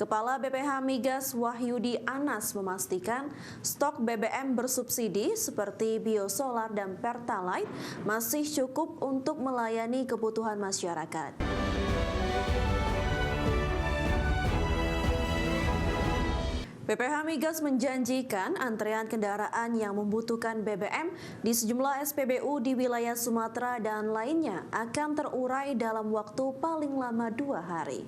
Kepala BPH Migas Wahyudi Anas memastikan stok BBM bersubsidi seperti biosolar dan pertalite masih cukup untuk melayani kebutuhan masyarakat. BPH Migas menjanjikan antrean kendaraan yang membutuhkan BBM di sejumlah SPBU di wilayah Sumatera dan lainnya akan terurai dalam waktu paling lama 2 hari.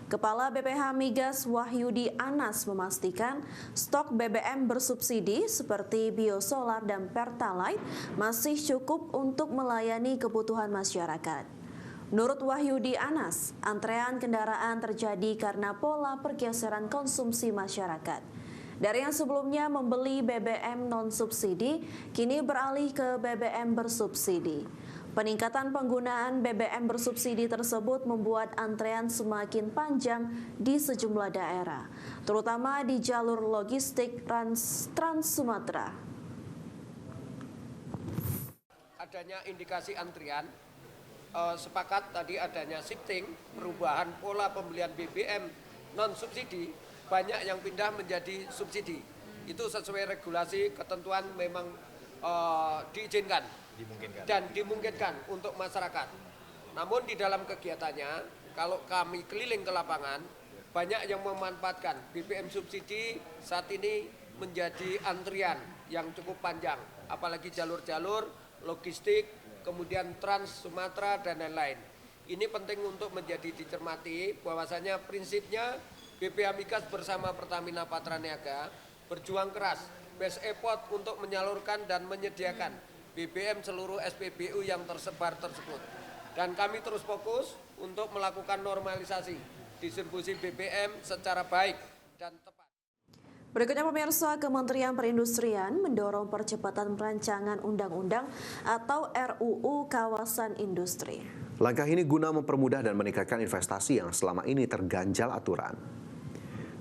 Kepala BPH Migas Wahyudi Anas memastikan stok BBM bersubsidi seperti biosolar dan pertalite masih cukup untuk melayani kebutuhan masyarakat. Menurut Wahyudi Anas, antrean kendaraan terjadi karena pola pergeseran konsumsi masyarakat. Dari yang sebelumnya membeli BBM non-subsidi, kini beralih ke BBM bersubsidi. Peningkatan penggunaan BBM bersubsidi tersebut membuat antrean semakin panjang di sejumlah daerah, terutama di jalur logistik Trans Sumatera. Adanya indikasi antrian, sepakat tadi adanya shifting, perubahan pola pembelian BBM non-subsidi, banyak yang pindah menjadi subsidi. Itu sesuai regulasi ketentuan memang diizinkan dan dimungkinkan untuk masyarakat. Namun di dalam kegiatannya, kalau kami keliling ke lapangan, banyak yang memanfaatkan BBM subsidi saat ini menjadi antrian yang cukup panjang, apalagi jalur-jalur logistik, kemudian Trans Sumatera dan lain-lain. Ini penting untuk menjadi dicermati bahwasanya prinsipnya BPH Migas bersama Pertamina Patraniaga berjuang keras, best effort untuk menyalurkan dan menyediakan BBM seluruh SPBU yang tersebar tersebut. Dan kami terus fokus untuk melakukan normalisasi distribusi BBM secara baik dan tepat. Berikutnya pemirsa, Kementerian Perindustrian mendorong percepatan perancangan undang-undang atau RUU kawasan industri. Langkah ini guna mempermudah dan meningkatkan investasi yang selama ini terganjal aturan.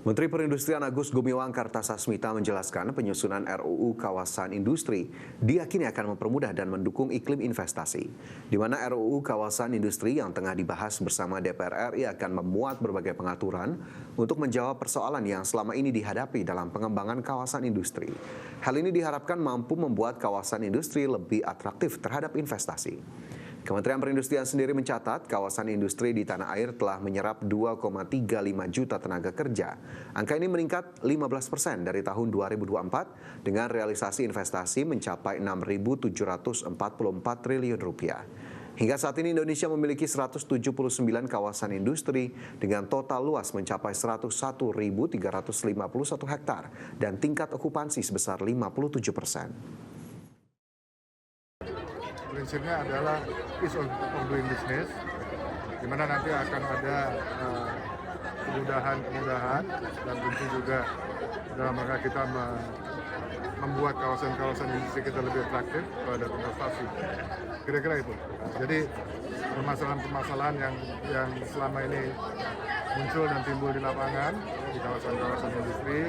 Menteri Perindustrian Agus Gumiwang Kartasasmita menjelaskan penyusunan RUU kawasan industri diyakini akan mempermudah dan mendukung iklim investasi, di mana RUU kawasan industri yang tengah dibahas bersama DPR RI akan memuat berbagai pengaturan untuk menjawab persoalan yang selama ini dihadapi dalam pengembangan kawasan industri. Hal ini diharapkan mampu membuat kawasan industri lebih atraktif terhadap investasi. Kementerian Perindustrian sendiri mencatat kawasan industri di tanah air telah menyerap 2,35 juta tenaga kerja. Angka ini meningkat 15% dari tahun 2024 dengan realisasi investasi mencapai 6.744 triliun rupiah. Hingga saat ini Indonesia memiliki 179 kawasan industri dengan total luas mencapai 101.351 hektar dan tingkat okupansi sebesar 57%. Prinsipnya adalah ease of doing business, di mana nanti akan ada kemudahan dan tentu juga dalam rangka kita membuat kawasan-kawasan industri kita lebih atraktif pada investasi. Kira-kira itu. Jadi permasalahan-permasalahan yang selama ini muncul dan timbul di lapangan di kawasan-kawasan industri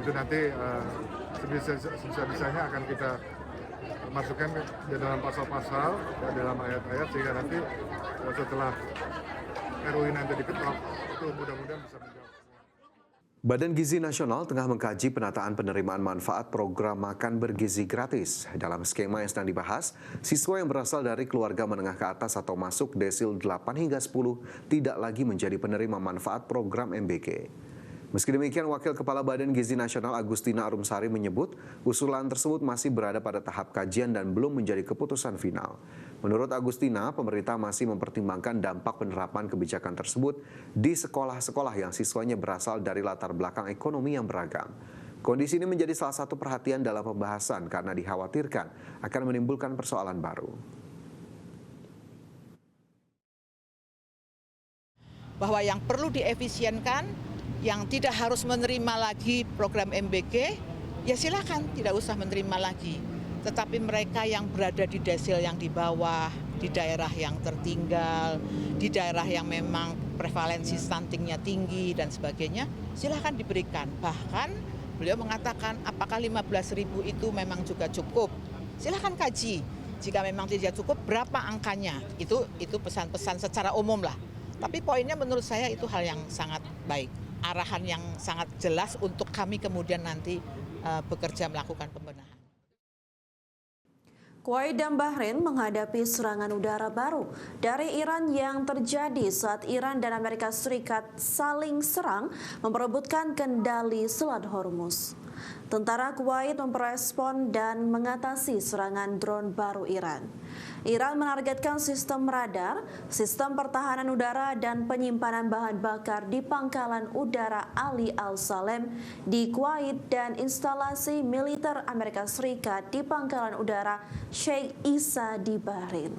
itu nanti sebisa-bisanya akan kita masukkan di dalam pasal-pasal, dalam ayat-ayat, sehingga nanti setelah RUU nanti diketok, itu mudah-mudahan bisa menjawab semua. Badan Gizi Nasional tengah mengkaji penataan penerimaan manfaat program makan bergizi gratis. Dalam skema yang sedang dibahas, siswa yang berasal dari keluarga menengah ke atas atau masuk desil 8 hingga 10 tidak lagi menjadi penerima manfaat program MBG. Meski demikian, Wakil Kepala Badan Gizi Nasional Agustina Arumsari menyebut usulan tersebut masih berada pada tahap kajian dan belum menjadi keputusan final. Menurut Agustina, pemerintah masih mempertimbangkan dampak penerapan kebijakan tersebut di sekolah-sekolah yang siswanya berasal dari latar belakang ekonomi yang beragam. Kondisi ini menjadi salah satu perhatian dalam pembahasan karena dikhawatirkan akan menimbulkan persoalan baru. Bahwa yang perlu diefisienkan, yang tidak harus menerima lagi program MBG, ya silakan tidak usah menerima lagi. Tetapi mereka yang berada di desil yang di bawah, di daerah yang tertinggal, di daerah yang memang prevalensi stuntingnya tinggi dan sebagainya, silakan diberikan. Bahkan beliau mengatakan apakah 15.000 itu memang juga cukup. Silakan kaji. Jika memang tidak cukup, berapa angkanya? Itu pesan-pesan secara umum lah. Tapi poinnya menurut saya itu hal yang sangat baik. arahan yang sangat jelas untuk kami kemudian nanti bekerja melakukan pembenahan. Kuwait dan Bahrain menghadapi serangan udara baru dari Iran yang terjadi saat Iran dan Amerika Serikat saling serang memperebutkan kendali Selat Hormuz. Tentara Kuwait memperespon dan mengatasi serangan drone baru Iran. Iran menargetkan sistem radar, sistem pertahanan udara, dan penyimpanan bahan bakar di pangkalan udara Ali Al-Salem di Kuwait dan instalasi militer Amerika Serikat di pangkalan udara Sheikh Isa di Bahrain.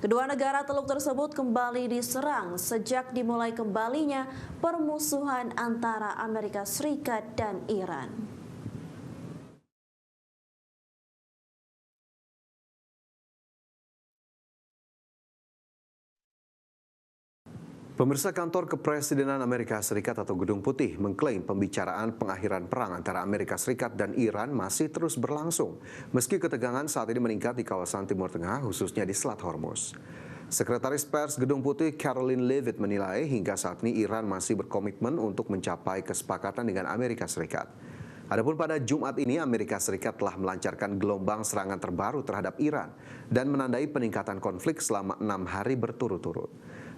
Kedua negara teluk tersebut kembali diserang sejak dimulai kembalinya permusuhan antara Amerika Serikat dan Iran. Pemirsa, kantor Kepresidenan Amerika Serikat atau Gedung Putih mengklaim pembicaraan pengakhiran perang antara Amerika Serikat dan Iran masih terus berlangsung, meski ketegangan saat ini meningkat di kawasan Timur Tengah, khususnya di Selat Hormuz. Sekretaris Pers Gedung Putih Karoline Leavitt menilai hingga saat ini Iran masih berkomitmen untuk mencapai kesepakatan dengan Amerika Serikat. Adapun pada Jumat ini Amerika Serikat telah melancarkan gelombang serangan terbaru terhadap Iran dan menandai peningkatan konflik selama 6 hari berturut-turut.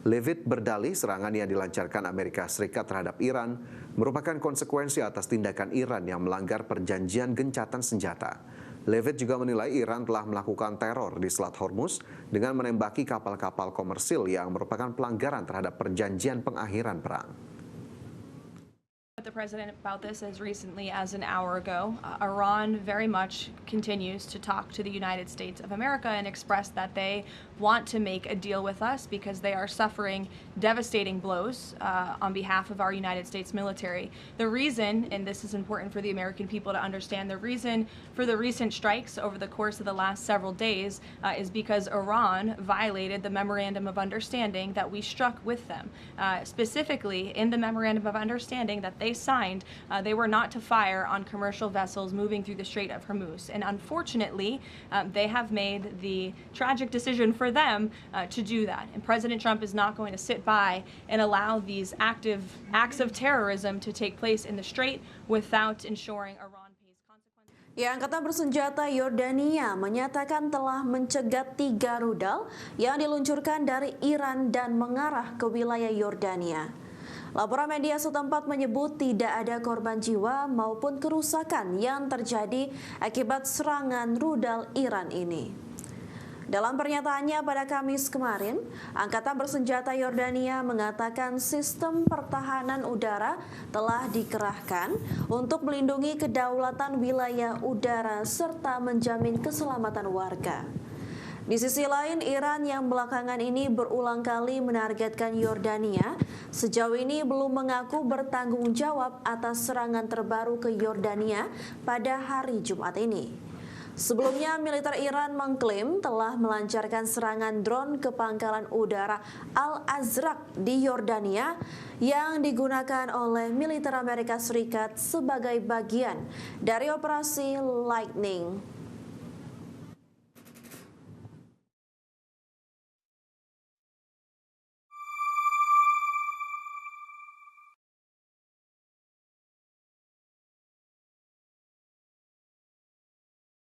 Leavitt berdalih serangan yang dilancarkan Amerika Serikat terhadap Iran merupakan konsekuensi atas tindakan Iran yang melanggar perjanjian gencatan senjata. Leavitt juga menilai Iran telah melakukan teror di Selat Hormuz dengan menembaki kapal-kapal komersil yang merupakan pelanggaran terhadap perjanjian pengakhiran perang. The president about this as recently as an hour ago. Iran very much continues to talk to the United States of America and express that they want to make a deal with us because they are suffering devastating blows on behalf of our United States military. The reason, and this is important for the American people to understand, the reason for the recent strikes over the course of the last several days is because Iran violated the Memorandum of Understanding that we struck with them. Specifically, in the Memorandum of Understanding that they signed, they were not to fire on commercial vessels moving through the Strait of Hormuz. And unfortunately, they have made the tragic decision for them to do that. And President Trump is not going to sit by and allow these active acts of terrorism to take place in the Strait without ensuring Iran pays consequences. Ya, Angkatan Bersenjata Yordania menyatakan telah mencegat 3 rudal yang diluncurkan dari Iran dan mengarah ke wilayah Yordania. Laporan media setempat menyebut tidak ada korban jiwa maupun kerusakan yang terjadi akibat serangan rudal Iran ini. Dalam pernyataannya pada Kamis kemarin, Angkatan Bersenjata Yordania mengatakan sistem pertahanan udara telah dikerahkan untuk melindungi kedaulatan wilayah udara serta menjamin keselamatan warga. Di sisi lain, Iran yang belakangan ini berulang kali menargetkan Yordania, sejauh ini belum mengaku bertanggung jawab atas serangan terbaru ke Yordania pada hari Jumat ini. Sebelumnya, militer Iran mengklaim telah melancarkan serangan drone ke pangkalan udara Al-Azraq di Yordania yang digunakan oleh militer Amerika Serikat sebagai bagian dari operasi Lightning.